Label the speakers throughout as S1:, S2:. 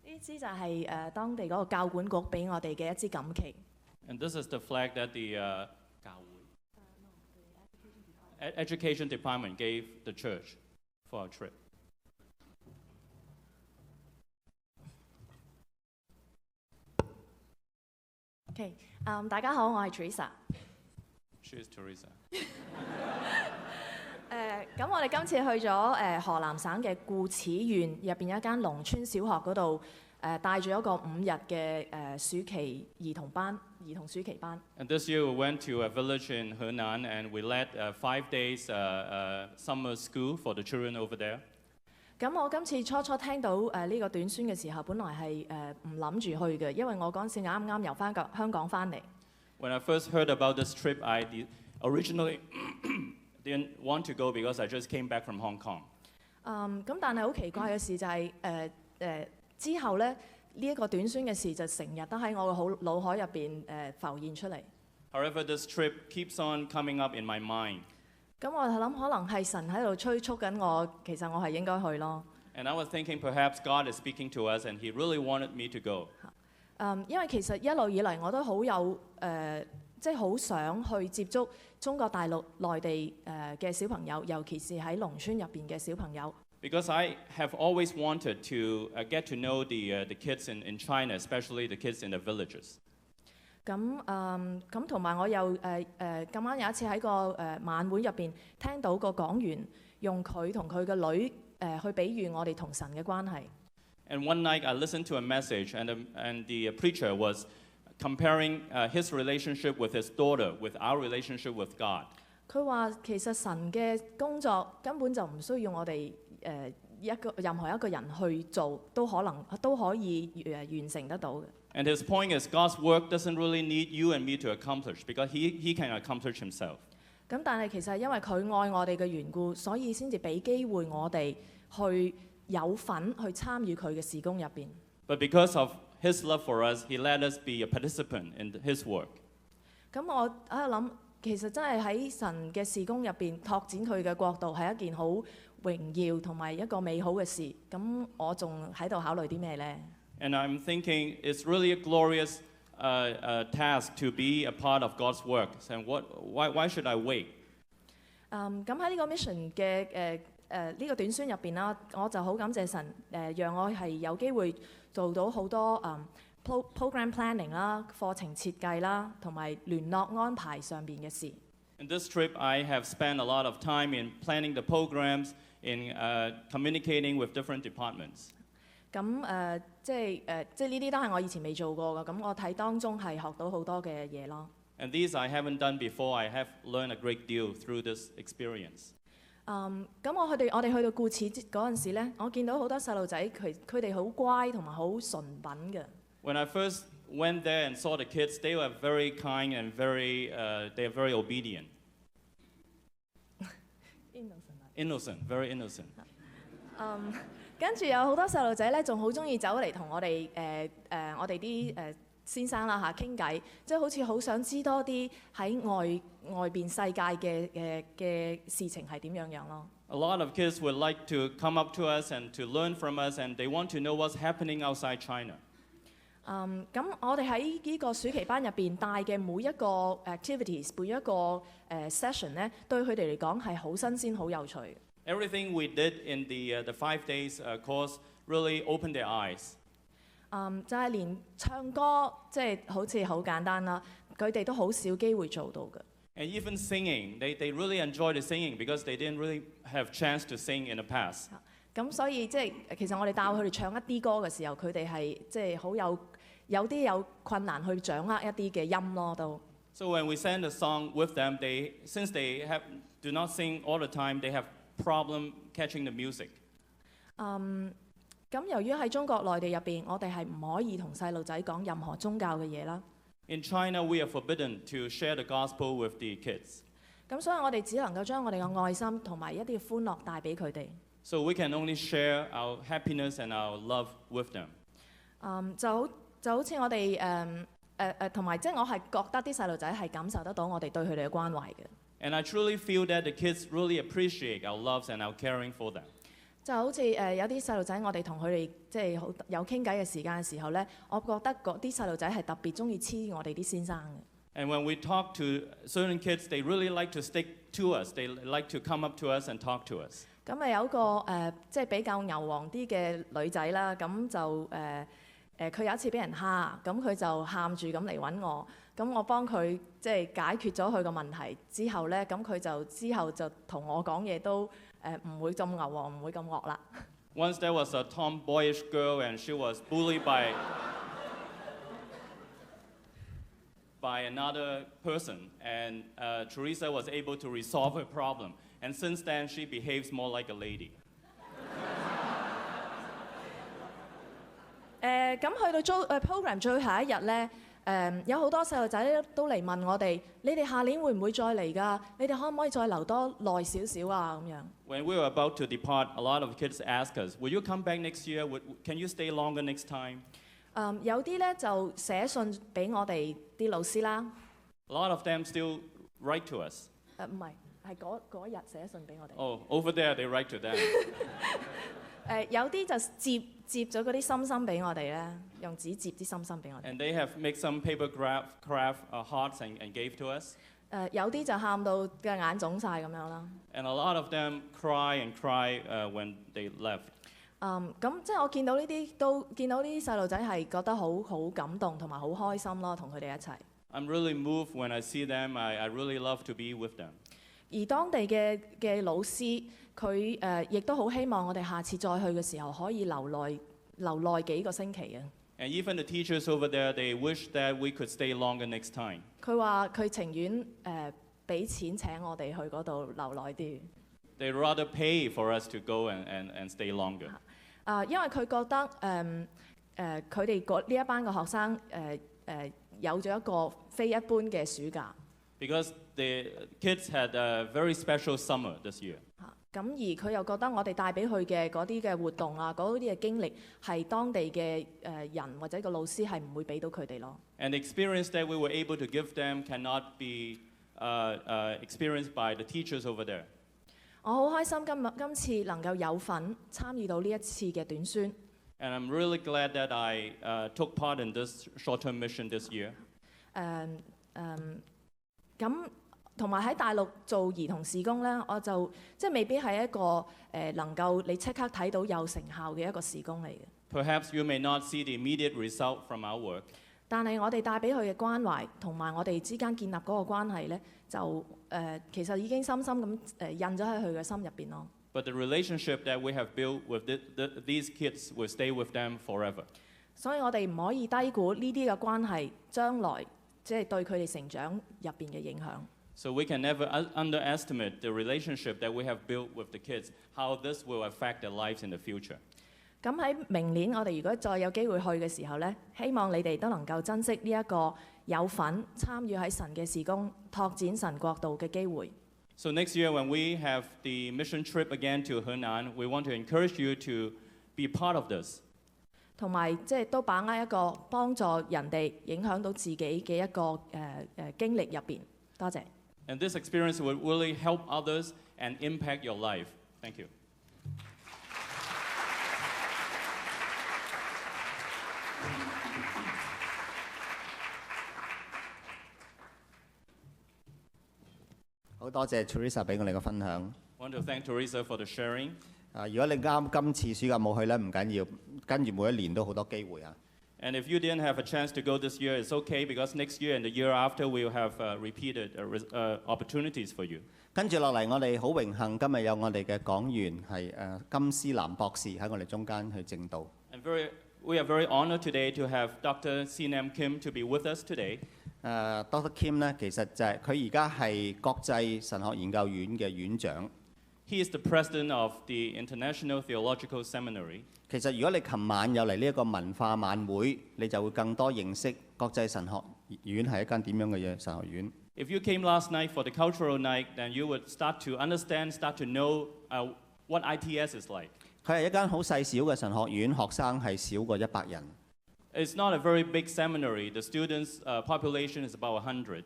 S1: 呢支就係當地嗰個教管局俾我哋嘅一支錦旗。
S2: And this is the flag that the Education Department gave the church for our trip.
S1: OK，大家好，我係 Teresa。She
S2: is Teresa.
S1: 咁我哋今次去咗河南省嘅固始縣入邊有一間農村小學嗰度，帶咗一個5日嘅暑期兒童暑期班。
S2: And this year we went to a village in Henan and we led 5 days summer school for the children over there.
S1: 咁我今次初聽到呢個短宣嘅時候，本來係唔諗住去嘅，因為我嗰陣時啱啱由香港翻嚟。
S2: When I first heard about this trip, I originally didn't want to go because I just came back from Hong Kong.
S1: 咁但係好奇怪嘅事就係之後咧呢一個短宣嘅事就成日都喺我嘅腦海入邊浮現出嚟。
S2: However, this trip keeps on coming up in my mind.
S1: 咁我諗可能係神喺度催促緊我，其實我係應該去咯。
S2: And I was thinking perhaps God is speaking to us and He really wanted me to go.
S1: 因為其實一路以嚟我都好有即係好想去接觸中國大陸內地嘅小朋友，尤其是喺農村入邊嘅小朋友。
S2: Because I have always wanted to get to know the kids in China, especially the kids in the villages.
S1: 咁同埋我又咁啱有一次喺個晚會入邊聽到個講員用佢同佢嘅女去比喻我哋同神嘅關係。
S2: And one night I listened to a message and the preacher was comparing his relationship with his daughter with our relationship with God.
S1: 佢話其實神嘅工作根本就唔需要我哋任何一個人去做，都可以完成得到嘅。
S2: And his point is God's work doesn't really need you and me to accomplish because he can accomplish himself.
S1: 咁但係其實因為佢愛我哋嘅緣故，所以先至俾機會我哋去有份去參與佢嘅事工入邊。
S2: But because of His love for us, He let us be a participant in His work.
S1: 咁我喺度諗，其實真係喺神嘅事工入邊拓展佢嘅國度係一件好榮耀同埋一個美好嘅事。咁我仲喺度考慮啲咩呢？
S2: And I'm thinking it's really a glorious task to be a part of God's work. And why should I wait?
S1: 咁喺呢個 mission 嘅呢個短宣入邊啦，我就好感謝神讓我係有機會做到好多program planning 啦、課程設計啦，同埋聯絡安排上邊嘅事。
S2: In this trip, I have spent a lot of time in planning the programs, in communicating with different departments.
S1: 咁即係呢啲都係我以前未做過嘅，咁我睇當中係學到好多嘅嘢咯。
S2: And these I haven't done before. I have learned a great deal through this experience.
S1: 咁我哋去到固始嗰陣時咧，我見到好多細路仔佢哋好乖同埋好純品嘅。
S2: When I first went there and saw the kids, they were very kind and they are very obedient. Innocent, very innocent.
S1: 跟住有好多細路仔咧，仲好中意走嚟同我哋啲先生啦傾偈，即係好似好想知多啲喺外邊世界嘅事情係點樣咯。
S2: A lot of kids would like to come up to us and to learn from us, and they want to know what's happening outside China.
S1: 咁我哋喺呢個暑期班入邊帶嘅每一個 activities， 每一個session 咧，對佢哋嚟講係好新鮮、好有趣。
S2: Everything we did in the 5 days course really opened their eyes.
S1: 就係連唱歌，即係好似好簡單啦，佢哋都好少機會做到嘅。
S2: And even singing, they really enjoyed the singing because they didn't really have chance to sing in the past.
S1: 咁所以即係其實我哋教佢哋唱一啲歌嘅時候，佢哋係即係好有啲有困難去掌握一啲嘅音咯都。
S2: So when we sang the song with them, since they do not sing all the time. They have problem catching the music.
S1: 咁由於喺中國內地入邊，我哋係唔可以同細路仔講任何宗教嘅嘢啦。
S2: In China, we are forbidden to share the gospel with the kids.
S1: 咁所以我哋只能夠將我哋嘅愛心同埋一啲歡樂帶俾佢哋。
S2: So we can only share our happiness and our love with them.
S1: 就好似我哋同埋即係我係覺得啲細路仔係感受得到我哋對佢哋嘅關懷嘅。
S2: And I truly feel that the kids really appreciate our love and our caring for them.
S1: 就好似有啲細路仔，我哋同佢哋即係好有傾偈嘅時間嘅時候咧，我覺得嗰啲細路仔係特別中意黐我哋啲先生嘅。
S2: And when we talk to certain kids, they really like to stick to us. They like to come up to us and talk to us.
S1: 咁有一個即係比較牛黃啲嘅女仔啦，咁就佢有一次俾人蝦，咁佢就喊住咁嚟揾我，咁我幫佢即係解決咗佢個問題之後咧，咁佢就之後就同我講嘢都唔會咁牛黃，唔會咁惡啦。
S2: Once there was a tomboyish girl and she was bullied by another person, and Teresa was able to resolve her problem. And since then, she behaves more like a lady.
S1: 咁去到program 最後一日咧，有好多細路仔都嚟問我哋：你哋下年會唔會再嚟㗎？你哋可唔可以再留多耐少少啊？咁樣。
S2: When we were about to depart, a lot of kids asked us, "Will you come back next year? Can you stay longer next time?"
S1: 有啲咧就寫信俾我哋啲老師啦。
S2: A lot of them still write to us.
S1: 唔係，係嗰日寫信俾我哋。
S2: Oh, over there they write to them.
S1: 有啲就摺咗嗰啲心心俾我哋咧，用紙摺啲心心俾我哋。
S2: And they have made some paper craft hearts and gave to us.
S1: 有啲就喊到嘅眼腫晒咁樣啦。
S2: And a lot of them cry when they left.
S1: 咁即係我見到呢啲細路仔係覺得好感動同埋好開心咯，同佢哋一齊。
S2: I'm really moved when I see them. I really love to be with them.
S1: 而當地嘅老師，佢亦都好希望我哋下次再去嘅時候可以留耐幾個星期啊。
S2: And even the teachers over there, they wish that we could stay longer next time.
S1: 佢話佢情願俾錢請我哋去嗰度留耐啲。
S2: They rather pay for us to go and stay longer.
S1: 因為佢覺得佢哋呢一班嘅學生有咗一個非一般嘅暑假。
S2: Because the kids had a very special summer this year.
S1: 咁而佢又覺得我哋帶俾佢嘅嗰啲嘅活動啊，嗰啲嘅經歷係當地嘅人或者個老師係唔會俾到佢哋咯。
S2: And the experience that we were able to give them cannot be experienced by the teachers over there.
S1: 我好開心今次能夠有份參與到呢一次嘅短宣。
S2: And I'm really glad that I took part in this short-term mission this year.
S1: 咁同埋喺大陸做兒童事工咧，我就即係未必係一個能夠你即刻睇到有成效嘅一個事工嚟嘅。
S2: Perhaps you may not see the immediate result from our work.
S1: 但係我哋帶俾佢嘅關懷同埋我哋之間建立嗰個關係咧，就其實已經深深咁印咗喺佢嘅心入邊咯。
S2: But the relationship that we have built with these kids will stay with them forever.
S1: 所以我哋唔可以低估呢啲嘅關係將來即係對佢哋成長入邊嘅影響。
S2: So we can never underestimate the relationship that we have built with the kids, how this will affect their lives in the future.
S1: 咁喺明年我哋如果再有機會去嘅時候咧，希望你哋都能夠珍惜呢一個有份參與喺神嘅事工、拓展神國度嘅機會。
S2: So next year when we have the mission trip again to Henan, we want to encourage you to be part of this.
S1: 同埋即係都把握一個幫助人哋影響到自己嘅一個經歷入邊。多謝。
S2: And this experience will really help others and impact your life. Thank you.
S3: 好多謝 Teresa 俾我哋嘅分享。
S2: I want to thank Teresa for the sharing.
S3: 如果你啱今次暑假冇去咧，唔緊要，跟住每一年都好多機會啊。
S2: And if you didn't have a chance to go this year, it's okay because next year and the year after we will have repeated opportunities for you.
S3: 跟住落嚟，我哋好榮幸今日有我哋嘅講員係金斯南博士喺我哋中間去證道。
S2: We are very honored today to have Dr. Sinam Kim to be with us today.
S3: Dr. Kim 咧，其實就係佢而家係國際神學研究院嘅院長。
S2: He is the president of the International Theological Seminary.
S3: 其實如果你琴晚有嚟呢一個文化晚會，你就會更多認識國際神學院係一間點樣嘅嘢神學院。
S2: If you came last night for the cultural night, then you would start to understand, start to know what ITS is like.
S3: 佢係一間好細小嘅神學院，學生係少過100人。
S2: It's not a very big seminary. The students' population is about 100.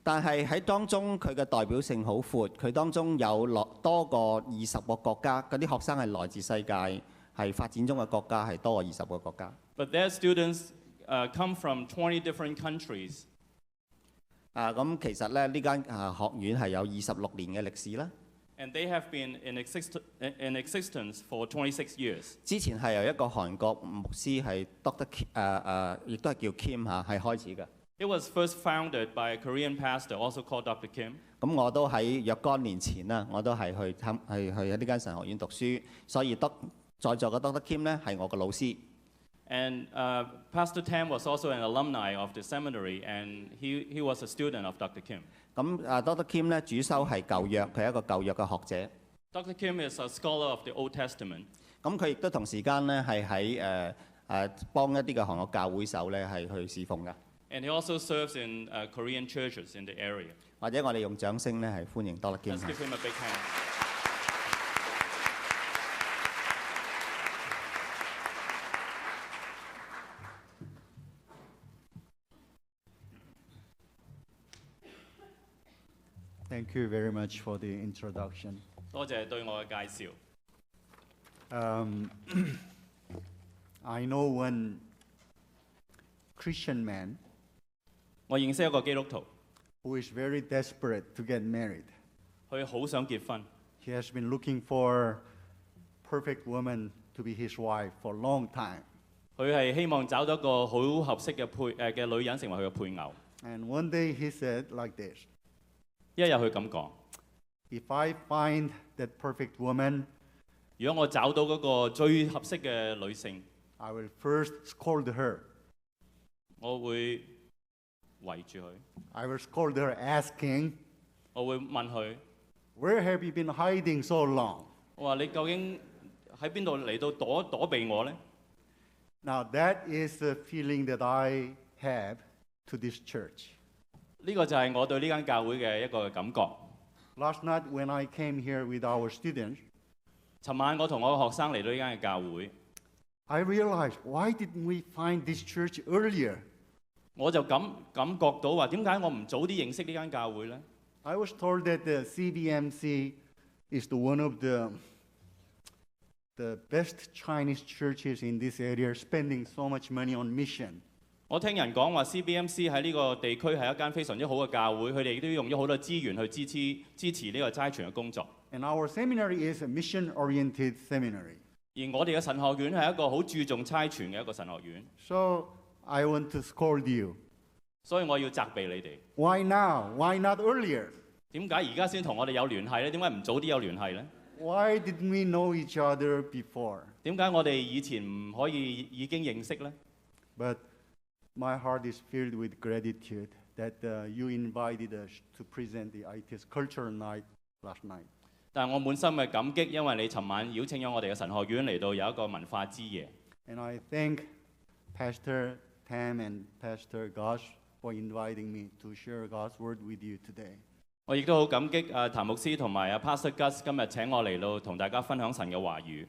S3: 但係喺當中佢嘅代表性好闊，佢當中有多過20個國家，嗰啲學生係來自世界，係發展中嘅國家，係多過20個國家。
S2: But their students come from 20 different countries.
S3: 咁其實咧呢間學院係有26年嘅歷史啦。
S2: And they have been in existence for 26 years.
S3: 之前係由一個韓國牧師係 Dr. Kim 亦都係叫 Kim 係開始嘅。
S2: It was first founded by a Korean pastor, also called Dr. Kim.
S3: 咁我都喺若干年前啦，我都係去喺呢間神學院讀書，所以在座嘅 Dr. Kim 咧係我嘅老師。
S2: And Pastor Tam was also an alumni of the seminary, and he was a student of Dr. Kim.
S3: 咁Dr. Kim 咧主修係舊約，佢係一個舊約嘅學者。
S2: Dr. Kim is a scholar of the Old Testament.
S3: 咁佢亦都同時間咧係喺幫一啲嘅韓國教會手咧係去侍奉㗎。
S2: And he also serves in Korean churches in the area.
S3: 或者我哋用掌聲咧係歡迎 Dr. Kim。
S2: Let's give him a big hand.
S4: Thank you very much for the introduction.
S2: 多謝對我嘅介紹。
S4: I know one Christian man
S2: 我認識一個基督徒，
S4: who is very desperate to get married.
S2: 佢好想結婚，
S4: He has been looking for perfect woman to be his wife for a long time.
S2: 佢係希望找到一個好合適嘅女人成為佢嘅配偶。
S4: And one day he said like this,
S2: 一日佢咁講：
S4: if I find that perfect woman,
S2: 如果我找到嗰個最合適嘅女性，
S4: I will first scold her.
S2: 我會圍住佢，
S4: I will scold her asking,
S2: 我會問佢：
S4: where have you been hiding so long?
S2: 我話你究竟喺邊度嚟到躲避我呢？
S4: Now that is the feeling that I have to this church.
S2: 呢個就係我對呢間教會嘅一個感覺。
S4: Last night when I came here with our students,
S2: 尋晚我同我嘅學生嚟到呢間嘅教會，
S4: I realized why didn't we find this church earlier?
S2: 我就感覺到話點解我唔早啲認識呢間教會呢？
S4: I was told that the CBMC is one of the best Chinese churches in this area, spending so much money on mission.
S2: 我聽人講話 CBMC 喺呢個地區係一間非常之好嘅教會，佢哋亦都用咗好多資源去支持呢個齋傳嘅工作。
S4: And our seminary is a mission-oriented seminary.
S2: 而我哋嘅神學院係一個好注重齋傳嘅一個神學院，
S4: So I want to scold you.
S2: 所以我要責備你哋。
S4: Why now? Why not earlier?
S2: 點解而家先同我哋有聯繫呢？點解唔早啲有聯繫呢？
S4: Why didn't we know each other before?
S2: 點解我哋以前唔可以已經認識呢？
S4: But my heart is filled with gratitude that you invited us to present the ITS Cultural Night last night.
S2: 但係我滿心嘅感激，因為你尋晚邀請咗我哋嘅神學院嚟到有一個文化之夜。
S4: And I thank Pastor Tam and Pastor Gosh for inviting me to share God's word with you today.
S2: 我亦都好感激譚牧師同埋Pastor Gus 今日請我嚟到同大家分享神嘅話語。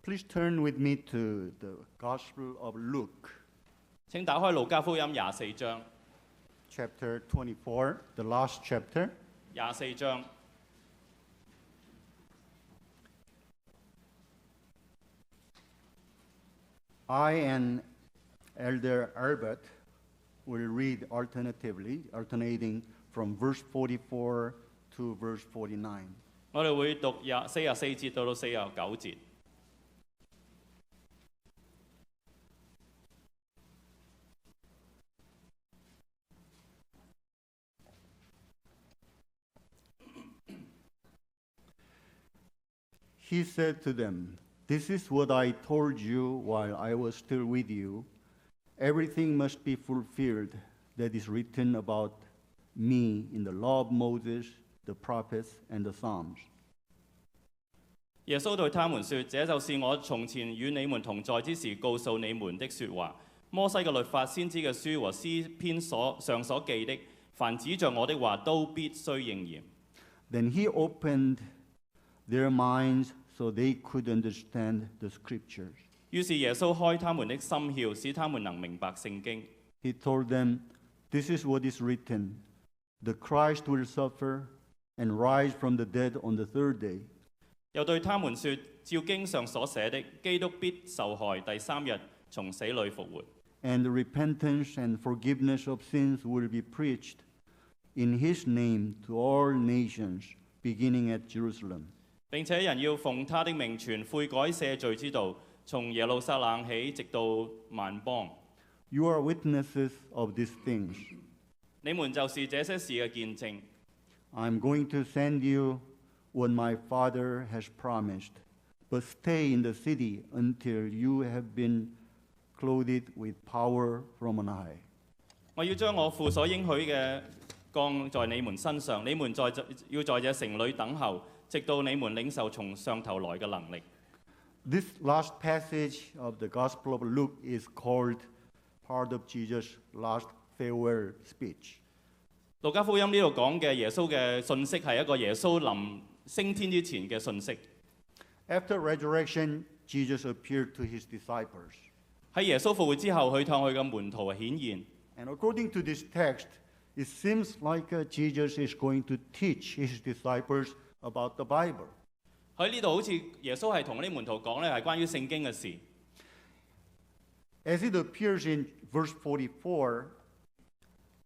S4: Please turn with me to the Gospel of Luke,
S2: 請打開路加福音24章，
S4: chapter 24, the last chapter.
S2: 24章。
S4: I and Elder Albert will read alternating from verse 44 to verse 49.
S2: 我哋會讀44節到49節。
S4: He said to them, "This is what I told you while I was still with you. Everything must be fulfilled that is written about me in the law of Moses, the prophets, and the Psalms.
S2: 耶穌對他們說：這就是我從前與你們同在之時告訴你們的説話。摩西嘅律法、先知嘅書和詩篇上所記的，凡指着我的話，都必須應驗。
S4: Then he opened their minds so they could understand the scriptures.
S2: 於是耶穌開他們的心竅，使他們能明白聖經。
S4: He told them, "This is what is written: the Christ will suffer and rise from the dead on the third day."
S2: 又對他們說：照經上所寫的，基督必受害，第三日從死裏復活。
S4: And the repentance and forgiveness of sins will be preached in his name to all nations, beginning at Jerusalem.
S2: 並且人要奉他的名傳悔改赦罪之道，從耶路撒冷起，直到萬邦。
S4: You are witnesses of these things.
S2: 你們就是這些事嘅見證。
S4: I'm going to send you what my Father has promised, but stay in the city until you have been clothed with power from on high.
S2: 我要將我父所應許嘅降在你們身上，你們要在這城裏等候，直到你們領受從上頭來嘅能力。
S4: This last passage of the Gospel of Luke is called part of Jesus' last farewell speech.
S2: 路加福音呢度講嘅耶穌嘅信息係一個耶穌臨升天之前嘅信息。
S4: After resurrection, Jesus appeared to his disciples.
S2: 喺耶穌復活之後，佢向佢嘅門徒顯現。
S4: And according to this text, it seems like Jesus is going to teach his disciples about the Bible.
S2: 喺呢度好似耶穌係同啲門徒講咧，係關於聖經嘅事。
S4: As it appears in verse 44,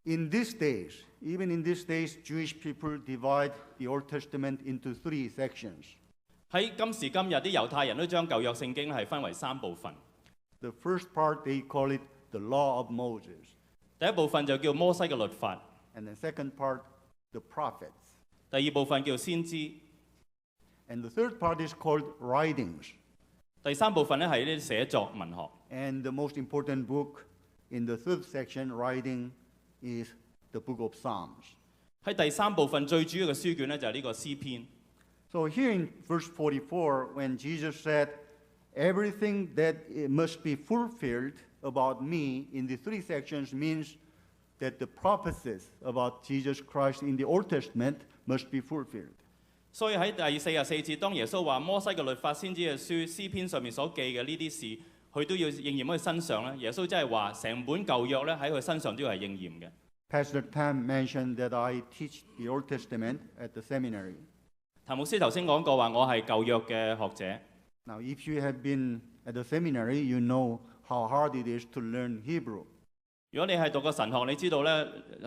S4: in these days, even in these days, Jewish people divide the Old Testament into 3 sections.
S2: 喺今時今日，啲猶太人都將舊約聖經係分為3部分。
S4: The first part, they call it the law of Moses.
S2: 第一部分就叫摩西嘅律法，
S4: And the second part, the prophets.
S2: 第二部分叫先知，
S4: And the third part is called writings.
S2: 第三部分咧係呢啲寫作文學。
S4: And the most important book in the third section, writing, is the book of Psalms.
S2: 喺第三部分最主要嘅書卷咧就係呢個詩篇。
S4: So here in verse 44, when Jesus said, everything that must be fulfilled about me in the 3 sections means that the prophecies about Jesus Christ in the Old Testament must be fulfilled.
S2: 所以喺第44節，當耶穌話摩西嘅律法、先知嘅書、詩篇上面所記嘅呢啲事，佢都要應驗喺佢身上咧。耶穌真係話成本舊約咧喺佢身上都要係應驗嘅。
S4: Pastor Tam mentioned that I teach the Old Testament at the seminary.
S2: 譚牧師頭先講過話，我係舊約嘅學者。
S4: Now, if you have been at the seminary, you know how hard it is to learn Hebrew.
S2: 如果你係讀過神學，你知道咧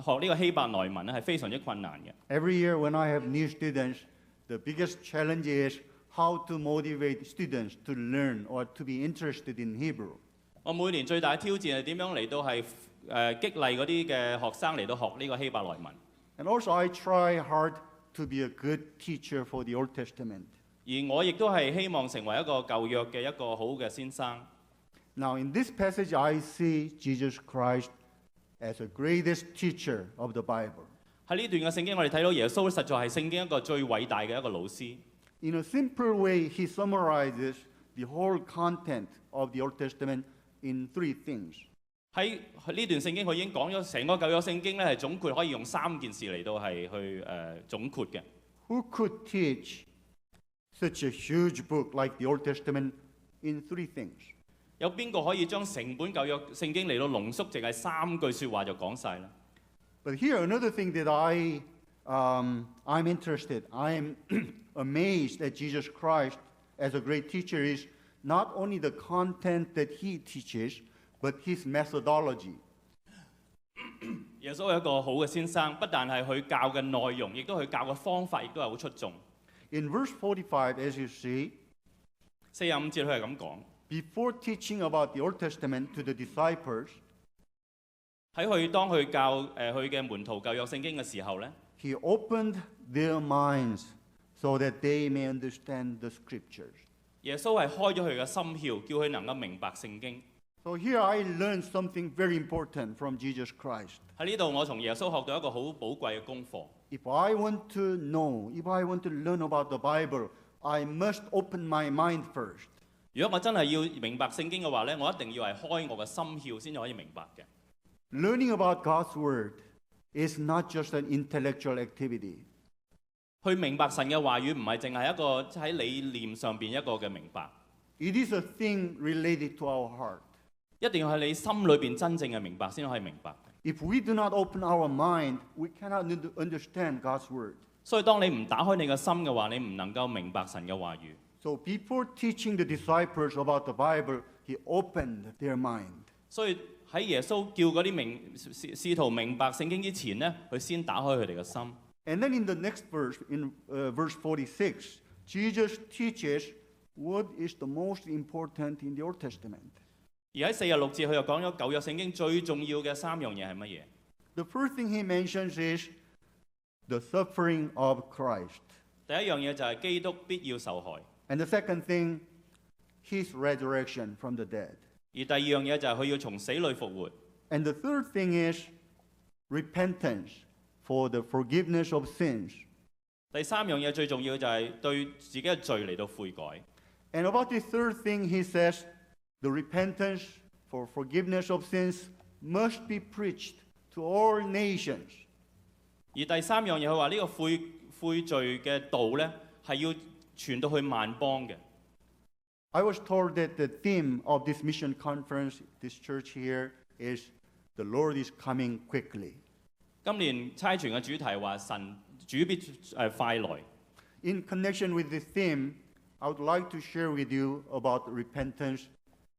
S2: 學呢個希伯來文咧係非常之困難嘅。
S4: Every year when I have new students, the biggest challenge is how to motivate students to learn or to be interested in Hebrew.
S2: 我每年最大嘅挑戰係點樣嚟到係激勵嗰啲嘅學生嚟到學呢個希伯來文。
S4: And also I try hard to be a good teacher for the Old Testament.
S2: 而我亦都係希望成為一個舊約嘅一個好嘅先生。
S4: Now in this passage I see Jesus Christ as the greatest teacher of the Bible.
S2: 喺呢段嘅聖經，我哋睇到耶穌實在係聖經一個最偉大嘅一個老師。
S4: In a simple way, he summarizes the whole content of the Old Testament in 3 things.
S2: 喺呢段聖經，佢已經講咗成個舊約聖經咧係總括可以用3件事嚟到係去總括嘅。
S4: Who could teach such a huge book like the Old Testament in 3 things?
S2: 有邊個可以將成本舊約聖經嚟到濃縮，淨係3句説話就講晒咧？
S4: But here another thing that I'm interested, I'm amazed at Jesus Christ as a great teacher is not only the content that he teaches, but his methodology.
S2: 耶穌係一個好嘅先生，不但係佢教嘅內容，亦都佢教嘅方法，亦都係好出眾。
S4: In verse 45, as you see,
S2: 45節佢係咁講。
S4: before teaching about the Old Testament to the disciples,
S2: 喺佢當佢教佢嘅門徒舊約聖經嘅時候咧，
S4: he opened their minds so that they may understand the scriptures.
S2: 耶穌係開咗佢嘅心竅，叫佢能夠明白聖經。
S4: So here I learned something very important from Jesus Christ.
S2: 喺呢度，我從耶穌學到一個好寶貴嘅功課。
S4: If I want to know, if I want to learn about the Bible, I must open my mind first.
S2: 如果我真係要明白聖經嘅話咧，我一定要係開我嘅心竅先至可以明白嘅。
S4: Learning about God's Word is not just an intellectual activity.
S2: 去明白神嘅話語唔係淨係一個喺理念上邊一個嘅明白，
S4: It is a thing related to our heart.
S2: 一定要係你心裏邊真正嘅明白先可以明白。
S4: If we do not open our mind, we cannot understand God's Word.
S2: 所以當你唔打開你嘅心嘅話，你唔能夠明白神嘅話語。
S4: So before teaching the disciples about the Bible, he opened their mind.
S2: 所以喺耶穌叫嗰啲使徒明白聖經之前呢，佢先打開佢哋嘅心。
S4: And then in the next verse, in verse 46, Jesus teaches what is the most important in the Old Testament.
S2: 而喺46節，佢又講咗舊約聖經最重要嘅3樣嘢係乜嘢？
S4: The first thing he mentions is the suffering of Christ.
S2: 第一樣嘢就係基督必要受害，
S4: And the second thing, his resurrection from the dead.
S2: 而第二樣嘢就係佢要從死裏復活。
S4: And the third thing is repentance for the forgiveness of sins.
S2: 第3樣嘢最重要就係對自己嘅罪嚟到悔改。
S4: And about the third thing, he says, the repentance for forgiveness of sins must be preached to all nations.
S2: 而第3樣嘢佢話呢個悔罪嘅道呢，係要傳到去萬邦嘅。
S4: I was told that the theme of this mission conference, this church here, is the Lord is coming quickly.
S2: 今年差傳嘅主題話神主必快來。
S4: In connection with this theme, I would like to share with you about repentance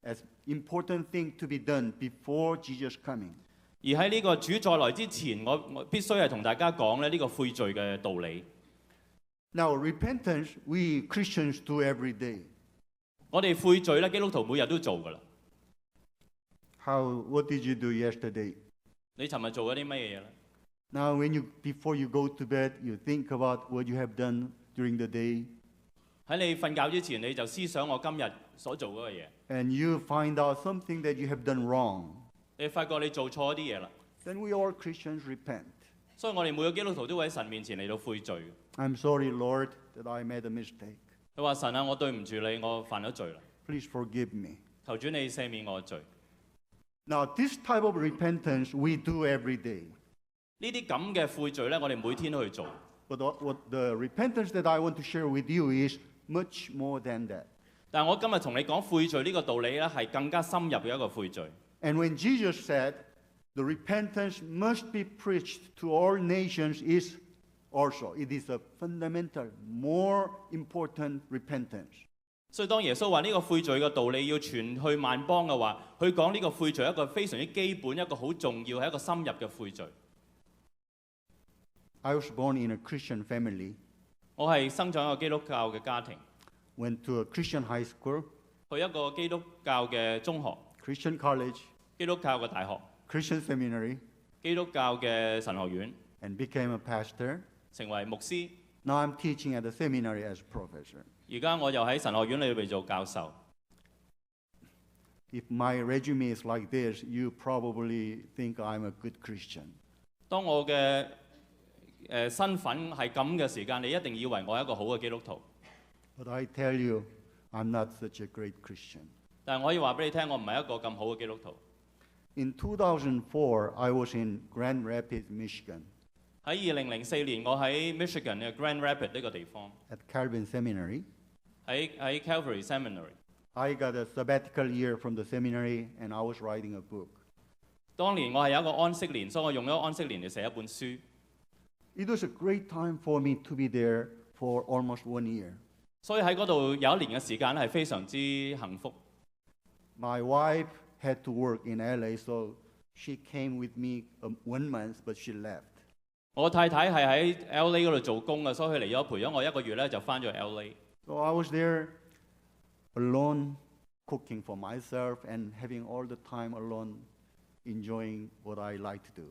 S4: as important thing to be done before Jesus coming.
S2: 而喺呢個主再來之前，我必須係同大家講咧呢個悔罪嘅道理。
S4: Now, repentance we Christians do every day.
S2: 我哋悔罪咧，基督徒每日都做㗎啦。
S4: What did you do yesterday?
S2: 你尋日做咗啲乜嘢咧？
S4: Now, before you go to bed, you think about what you have done during the day,
S2: 喺你瞓覺之前，你就思想我今日所做嗰個嘢。
S4: and you find out something that you have done wrong.
S2: 你發覺你做錯啲嘢啦，
S4: Then we all Christians repent.
S2: 所以我哋每個基督徒都會喺神面前嚟到悔罪。
S4: I'm sorry, Lord, that I made a mistake.
S2: 佢話神啊，我對唔住你，我犯咗罪啦，
S4: Please forgive me.
S2: 求主你赦免我嘅罪。
S4: Now, this type of repentance we do every day.
S2: 呢啲咁嘅悔罪咧，我哋每天都去做。
S4: But what the repentance that I want to share with you is much more than that.
S2: 但係我今日同你講悔罪呢個道理咧，係更加深入嘅一個悔罪。
S4: And when Jesus said the repentance must be preached to all nations is also, it is a fundamental, more important repentance.
S2: 所以當耶穌話呢個悔罪嘅道理要傳去萬邦嘅話，佢講呢個悔罪係一個非常之基本、一個好重要、係一個深入嘅悔罪。
S4: I was born in a Christian family,
S2: 我係生長喺一個基督教嘅家庭，
S4: went to a Christian high school,
S2: 去一個基督教嘅中學、
S4: Christian college,
S2: 基督教嘅大學、
S4: Christian seminary,
S2: 基督教嘅神學院，
S4: and became a pastor.
S2: 成為牧師。
S4: Now I'm teaching at the seminary as a professor.
S2: 而家我又喺神學院裏邊做教授。
S4: If my resume is like this, you probably think I'm a good Christian.
S2: 當我嘅身份係咁嘅時間，你一定以為我係一個好嘅基督徒。
S4: But I tell you, I'm not such a great Christian.
S2: 但係我可以話俾你聽，我唔係一個咁好嘅基督徒。
S4: In 2004, I was in Grand Rapids, Michigan,
S2: 喺2004年，我喺 Michigan 嘅 Grand Rapids 呢個地方，
S4: at Calvin Seminary.
S2: 喺 Calvary Seminary。
S4: I got a sabbatical year from the seminary, and I was writing a book.
S2: 當年我係有一個安息年，所以我用咗安息年嚟寫一本書。
S4: It was a great time for me to be there for almost 1 year.
S2: 所以喺嗰度有一年嘅時間係非常之幸福。
S4: My wife had to work in LA, so she came with me 1 month, but she left.
S2: 我太太係喺 LA 嗰度做工嘅，所以佢嚟咗陪咗我1個月咧，就翻咗去 LA。
S4: So I was there alone, cooking for myself and having all the time alone, enjoying what I like to do.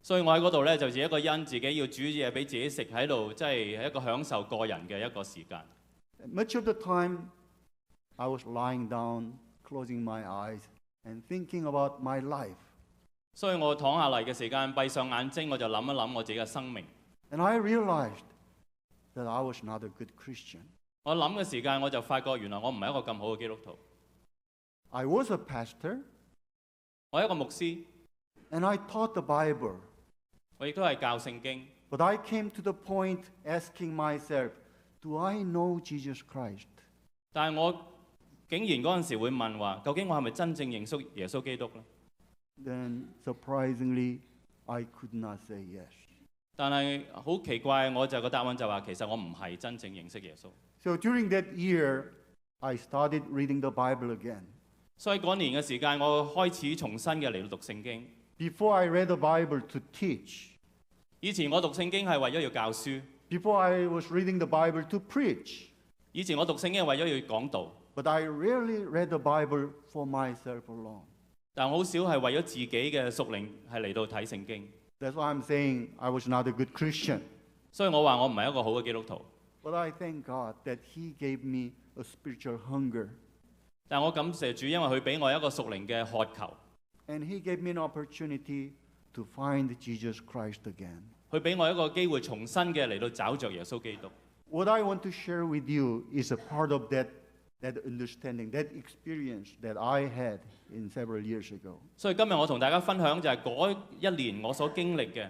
S2: 所以我喺嗰度咧就自己一個人，自己要煮嘢俾自己食喺度，即係一個享受個人嘅一個時間。
S4: Much of the time, I was lying down, closing my eyes, and thinking about my life.
S2: 所以我躺下嚟嘅時間，閉上眼睛，我就諗一諗我自己嘅生命。
S4: And I realized that I was not a good Christian.
S2: 我諗嘅時間，我就發覺原來我唔係一個咁好嘅基督徒。
S4: I was a pastor,
S2: 我係一個牧師，
S4: and I taught the Bible.
S2: 我亦都係教聖經。
S4: But I came to the point asking myself, do I know Jesus Christ?
S2: 但係我竟然嗰陣時會問話，究竟我係咪真正認識耶穌基督呢？
S4: Then, surprisingly, I could not say yes.
S2: 但係好奇怪，我就個答案就話，其實我唔係真正認識耶穌。
S4: So during that year, I started reading the Bible again.
S2: 所以嗰年嘅時間，我開始重新嘅嚟到讀聖經。
S4: Before I read the Bible to teach.
S2: 以前我讀聖經係為咗要教書，
S4: Before I was reading the Bible to preach.
S2: 以前我讀聖經係為咗要講道，
S4: But I rarely read the Bible for myself alone.
S2: 但我好少係為咗自己嘅屬靈係嚟到睇聖經。
S4: That's why I'm saying I was not a good Christian.
S2: 所以我話我唔係一個好嘅基督徒。
S4: But I thank God that He gave me a spiritual hunger.
S2: 但我感謝主，因為佢俾我一個屬靈嘅渴求，
S4: And He gave me an opportunity to find Jesus Christ again.
S2: 佢俾我一個機會重新嘅嚟到找着耶穌基督。
S4: What I want to share with you is a part of that understanding, that experience that I had in several years ago.
S2: 所以今日我同大家分享就係嗰一年我所經歷嘅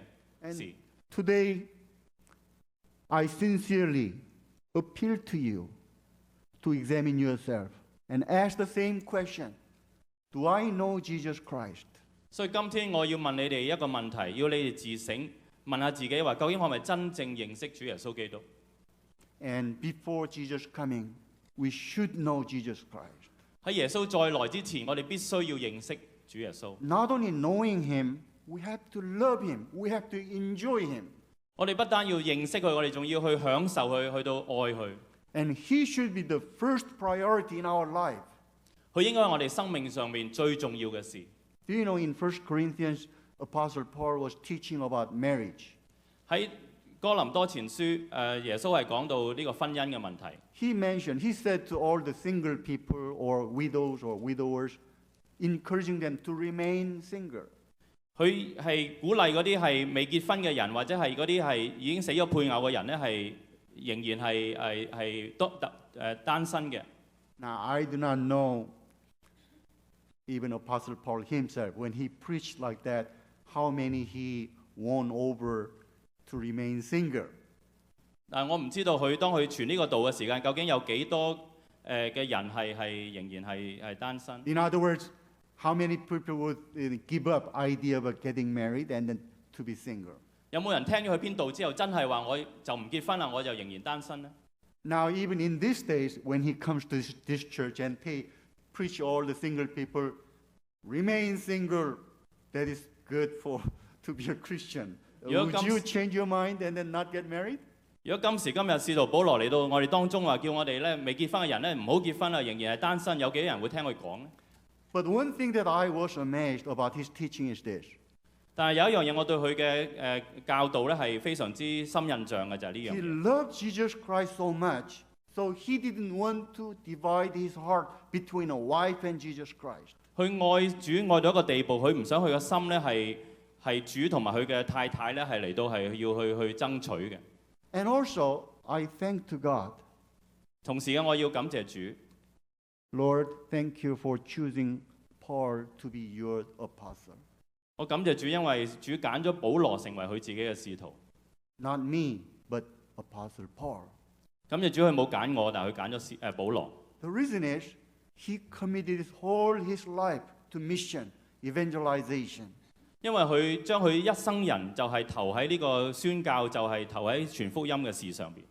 S2: 事。
S4: And today, I sincerely appeal to you to examine yourself and ask the same question. Do I know Jesus Christ?
S2: 所以今天我要問你哋一個問題，要你哋自省，問下自己話，究竟我係咪真正認識主耶穌基督？
S4: And before Jesus' coming, we should know Jesus Christ.
S2: 喺耶穌再來之前，我哋必須要認識主耶穌。
S4: Not only knowing Him, we have to love Him. We have to enjoy Him.
S2: 我哋不單要認識佢，我哋仲要去享受佢，去到愛佢。
S4: And He should be the first priority in our life.
S2: 佢應該係我哋生命上面最重要嘅事。
S4: Do you know in 1 Corinthians, Apostle Paul was teaching about marriage.
S2: 喺哥林多前書，耶穌係講到呢個婚姻嘅問題。
S4: He said to all the single people or widows or widowers, encouraging them to remain single.
S2: 佢係鼓勵嗰啲係未結婚嘅人，或者係嗰啲係已經死咗配偶嘅人咧，係仍然係單身嘅。
S4: Now, I do not know even Apostle Paul himself, when he preached like that, how many he won over to remain single.
S2: 但我唔知道佢當佢傳呢個道嘅時間，究竟有幾多嘅人係仍然係單身？
S4: In other words, how many people would give up idea of getting married and then to be single?
S2: 有冇人聽咗佢篇道之後，真係話我就唔結婚啦，我就仍然單身呢？
S4: Now, even in these days, when he comes to this church and preach all the single people, remain single, that is good to be a Christian. Would you change your mind and then not get married?
S2: 如果今時今日使徒保羅嚟到我哋當中話，叫我哋咧未結婚嘅人咧唔好結婚啦，仍然係單身，有幾多人會聽佢講呢？
S4: But one thing that I was amazed about his teaching is this.
S2: 但係有一樣嘢，我對佢嘅教導咧係非常之深印象嘅，就係呢樣
S4: He
S2: 嘢。
S4: loved Jesus Christ so much, so he didn't want to divide his heart between a wife and Jesus Christ.
S2: 佢愛主愛到一個地步，佢唔想佢嘅心咧係主同埋佢嘅太太咧係嚟到係要去爭取嘅。
S4: And also, I thank to God.
S2: 同時嘅我要感謝主，
S4: Lord, thank you for choosing Paul to be your apostle.
S2: 我感謝主，因為主揀咗保羅成為佢自己嘅使徒。
S4: Not me, but Apostle Paul.
S2: 感謝主，佢冇揀我，但係佢揀咗保羅。
S4: The reason is he committed his life to mission, evangelization.
S2: 因為佢將佢一生人就係投喺呢個宣教，就係投喺傳福音嘅事上邊。